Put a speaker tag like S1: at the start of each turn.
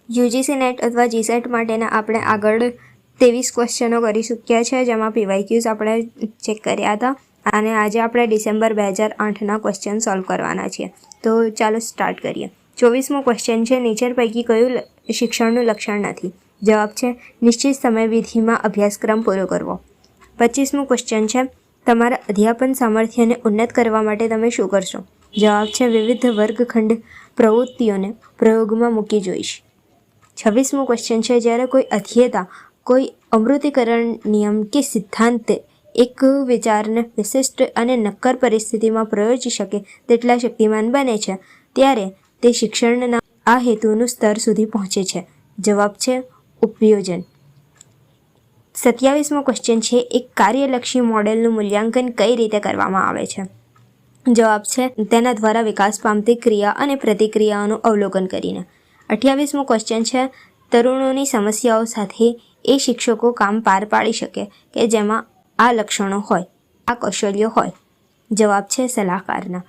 S1: UGC net અથવા GSET માટેના આપણે આગળ 23 ક્વેશ્ચનો કરી ચૂક્યા છે, જેમાં પીવાયક્યુઝ આપણે ચેક કર્યા હતા અને આજે આપણે ડિસેમ્બર 2008ના ક્વેશ્ચન સોલ્વ કરવાના છીએ. તો ચાલો સ્ટાર્ટ કરીએ. 24મો ક્વેશ્ચન છે, નીચે પૈકી કયું શિક્ષણનું લક્ષણ નથી? જવાબ છે નિશ્ચિત સમયવિધિમાં અભ્યાસક્રમ પૂરો કરવો. 25મો ક્વેશ્ચન છે, તમારા અધ્યાપન સામર્થ્યને ઉન્નત કરવા માટે તમે શું કરશો? જવાબ છે વિવિધ વર્ગખંડ પ્રવૃત્તિઓને પ્રયોગમાં મૂકી જોઈશ. 26મો ક્વેશ્ચન છે, જ્યારે કોઈ અધ્યેતા કોઈ અમૃતીકરણ નિયમ કે સિદ્ધાંત એક વિચારને વિશિષ્ટ અને નક્કર પરિસ્થિતિમાં પ્રયોજી શકે તેટલા શક્તિમાન બને છે, ત્યારે તે શિક્ષણના આ હેતુનું સ્તર સુધી પહોંચે છે. જવાબ છે ઉપયોજન. 27મો ક્વેશ્ચન છે, એક કાર્યલક્ષી મોડેલનું મૂલ્યાંકન કઈ રીતે કરવામાં આવે છે? જવાબ છે તેના દ્વારા વિકાસ પામતી ક્રિયા અને પ્રતિક્રિયાઓનું અવલોકન કરીને. 28મો ક્વેશ્ચન છે, તરુણોની સમસ્યાઓ સાથે એ શિક્ષકો કામ પાર પાડી શકે કે જેમાં આ લક્ષણો હોય, આ કૌશલ્યો હોય. જવાબ છે સલાહકારના.